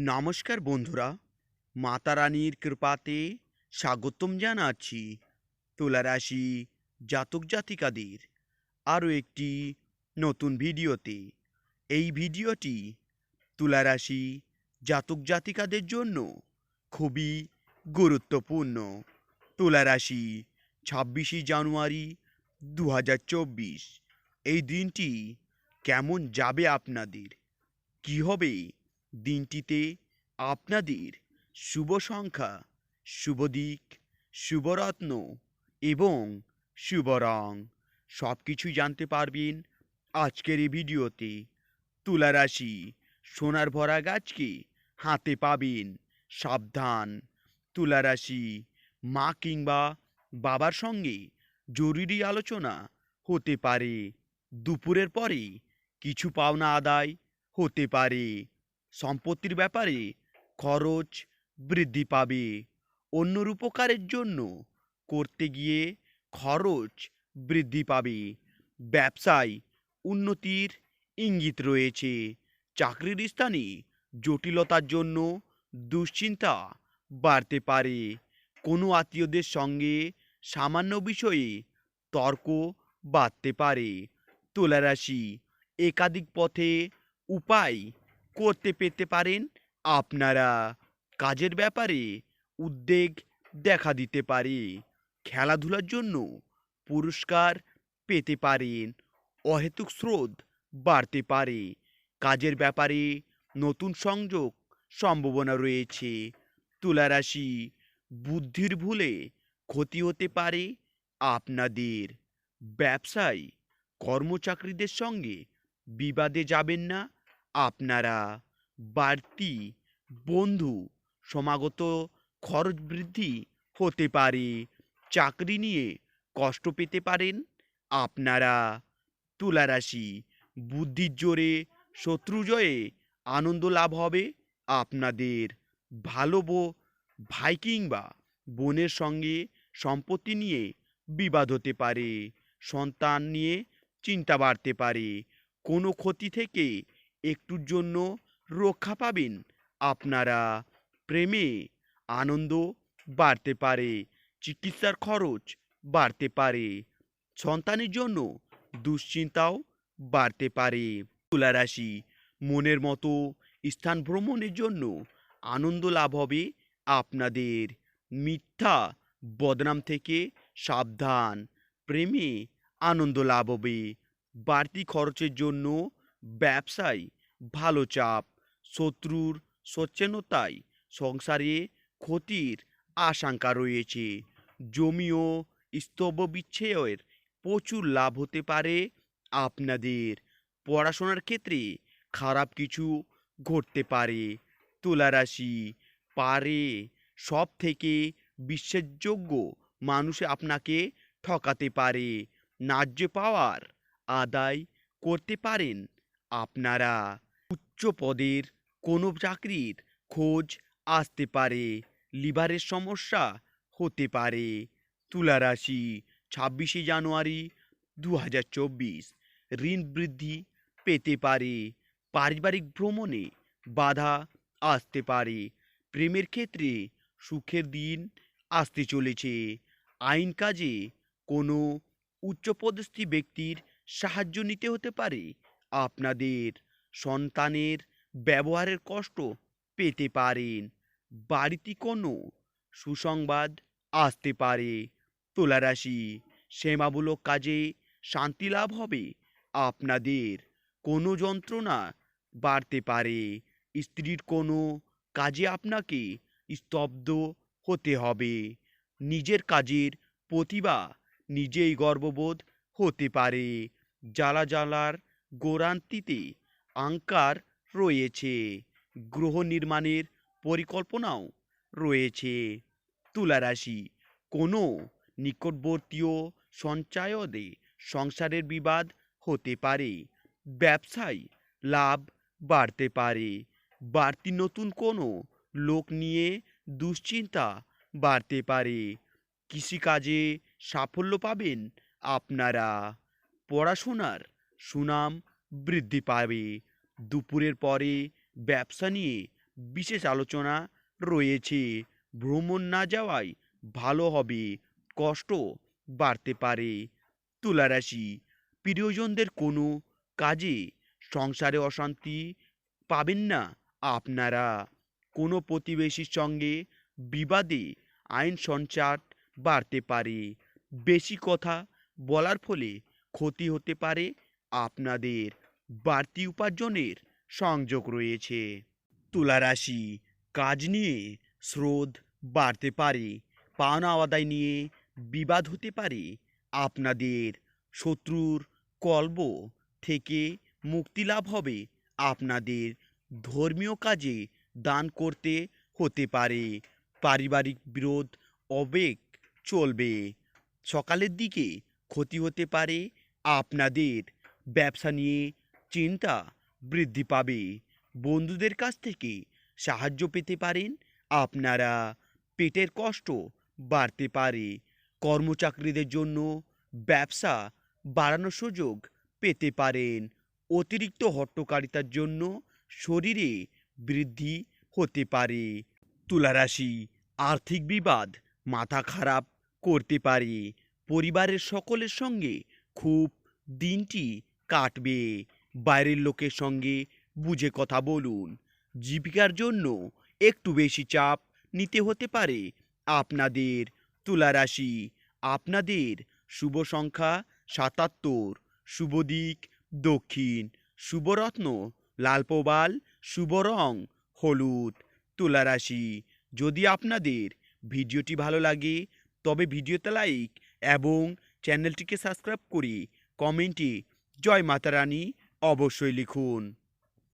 নমস্কার বন্ধুরা, মাতা রানীর কৃপাতে স্বাগতম জানাচ্ছি তুলা রাশি জাতক জাতিকাদের আরও একটি নতুন ভিডিওতে। এই ভিডিওটি তুলা রাশি জাতক জাতিকাদের জন্য খুবই গুরুত্বপূর্ণ। তুলা রাশি 26শে জানুয়ারি 2024, এই দিনটি কেমন যাবে আপনাদের, কি হবে দিনটিতে আপনাদের শুভ সংখ্যা, শুভ দিক, শুভরত্ন এবং শুভ রং সব কিছুই জানতে পারবেন আজকের এই ভিডিওতে। তুলা রাশি সোনার ভরা গাছকে হাতে পাবেন, সাবধান। তুলা রাশি মা কিংবা বাবার সঙ্গে জরুরি আলোচনা হতে পারে। দুপুরের পরে কিছু পাওনা আদায় হতে পারে। সম্পত্তির ব্যাপারে খরচ বৃদ্ধি পাবে। অন্যর উপকারের জন্য করতে গিয়ে খরচ বৃদ্ধি পাবে। ব্যবসায় উন্নতির ইঙ্গিত রয়েছে। চাকরির স্থানে জটিলতার জন্য দুশ্চিন্তা বাড়তে পারে। কোনো আত্মীয়দের সঙ্গে সামান্য বিষয়ে তর্ক বাড়তে পারে। তুলা রাশি একাধিক পথে উপায় করতে পেতে পারেন আপনারা। কাজের ব্যাপারে উদ্বেগ দেখা দিতে পারে। খেলাধুলার জন্য পুরস্কার পেতে পারেন। অহেতুক স্রোত বাড়তে পারে। কাজের ব্যাপারে নতুন সংযোগ সম্ভাবনা রয়েছে। তুলা রাশি বুদ্ধির ভুলে ক্ষতি হতে পারে আপনাদের। ব্যবসায় কর্মচারীদের সঙ্গে বিবাদে যাবেন না আপনারা। বাড়তি বন্ধু সমাগত খরচ বৃদ্ধি হতে পারে। চাকরি নিয়ে কষ্ট পেতে পারেন আপনারা। তুলা রাশি বুদ্ধির জোরে শত্রু জয়ে আনন্দ লাভ হবে আপনাদের। ভালো ভাই কিংবা বোনের সঙ্গে সম্পত্তি নিয়ে বিবাদ হতে পারে। সন্তান নিয়ে চিন্তা বাড়তে পারে। কোনো ক্ষতি থেকে একটুর জন্য রক্ষা পাবেন আপনারা। প্রেমে আনন্দ বাড়তে পারে। চিকিৎসার খরচ বাড়তে পারে। সন্তানের জন্য দুশ্চিন্তাও বাড়তে পারে। তুলা রাশি মনের মতো স্থান ভ্রমণের জন্য আনন্দ লাভ হবে আপনাদের। মিথ্যা বদনাম থেকে সাবধান। প্রেমে আনন্দ লাভ হবে। বাড়তি খরচের জন্য ব্যবসায় ভালো চাপ। শত্রুর সচেতনতায় সংসারে ক্ষতির আশঙ্কা রয়েছে। জমি ও স্তব বিচ্ছেয়ের প্রচুর লাভ হতে পারে আপনাদের। পড়াশোনার ক্ষেত্রে খারাপ কিছু ঘটতে পারে। তুলা রাশি পারে সব থেকে বিশ্বাসযোগ্য মানুষ আপনাকে ঠকাতে পারে। ন্যায্য পাওয়ার আদায় করতে পারেন আপনারা। উচ্চ পদের কোনো চাকরির খোঁজ আসতে পারে। লিভারের সমস্যা হতে পারে। তুলা রাশি 26শে জানুয়ারি 2024, ঋণ বৃদ্ধি পেতে পারে। পারিবারিক ভ্রমণে বাধা আসতে পারে। প্রেমের ক্ষেত্রে সুখের দিন আসতে চলেছে। আইন কাজে কোনো উচ্চপদস্থ ব্যক্তির সাহায্য নিতে হতে পারে আপনাদের। সন্তানের ব্যবহারের কষ্ট পেতে পারেন। বাড়িতে কোনো সুসংবাদ আসতে পারে। তুলা রাশি সেবামূলক কাজে শান্তি লাভ হবে আপনাদের। কোনো যন্ত্রণা বাড়তে পারে। স্ত্রীর কোনো কাজে আপনাকে স্তব্ধ হতে হবে। নিজের কাজের প্রতিভা নিজেই গর্ববোধ হতে পারে। জ্বালার গোড়ান্তিতে আঙ্কার রয়েছে। গৃহ নির্মাণের পরিকল্পনাও রয়েছে। তুলা রাশি কোনো নিকটবর্তীয় সঞ্চয়দে সংসারের বিবাদ হতে পারে। ব্যবসায় লাভ বাড়তে পারে। বাড়তি নতুন কোনো লোক নিয়ে দুশ্চিন্তা বাড়তে পারে। কৃষিকাজে সাফল্য পাবেন আপনারা। পড়াশোনার সুনাম বৃদ্ধি পাবে। দুপুরের পরে ব্যবসা নিয়ে বিশেষ আলোচনা রয়েছে। ভ্রমণ না যাওয়াই ভালো হবে, কষ্ট বাড়তে পারে। তুলা রাশি, প্রিয়জনদের কোনো কাজে সংসারে অশান্তি পাবেন না আপনারা। কোনো প্রতিবেশীর সঙ্গে বিবাদে আইন সঞ্চার বাড়তে পারে। বেশি কথা বলার ফলে ক্ষতি হতে পারে আপনাদের। বাড়তি উপার্জনের সংযোগ রয়েছে। তুলা রাশি, কাজ নিয়ে স্রোত বাড়তে পারে। পাওনা আদায় নিয়ে বিবাদ হতে পারে আপনাদের। শত্রুর কলব থেকে মুক্তি লাভ হবে আপনাদের। ধর্মীয় কাজে দান করতে হতে পারে। পারিবারিক বিরোধ আবেগ চলবে। সকালের দিকে ক্ষতি হতে পারে আপনাদের। ব্যবসা নিয়ে চিন্তা বৃদ্ধি পাবে। বন্ধুদের কাছ থেকে সাহায্য পেতে পারেন আপনারা। পেটের কষ্ট বাড়তে পারে। কর্মচারীদের জন্য ব্যবসা বাড়ানোর সুযোগ পেতে পারেন। অতিরিক্ত হট্টকারিতার জন্য শরীরে বৃদ্ধি হতে পারে। তুলা রাশি, আর্থিক বিবাদ মাথা খারাপ করতে পারে। পরিবারের সকলের সঙ্গে খুব দিনটি কাটবে। বাইরের লোকের সঙ্গে বুঝে কথা বলুন। জীবিকার জন্য একটু বেশি চাপ নিতে হতে পারে আপনাদের। তুলা রাশি, আপনাদের শুভ সংখ্যা ৭৭, শুভ দিক দক্ষিণ, শুভ রত্ন লাল প্রবাল, শুভ রং হলুদ। তুলা রাশি, যদি আপনাদের ভিডিওটি ভালো লাগে তবে ভিডিওতে লাইক এবং চ্যানেলটিকে সাবস্ক্রাইব করে কমেন্টে জয় মাতা রানী অবশ্যই লিখুন।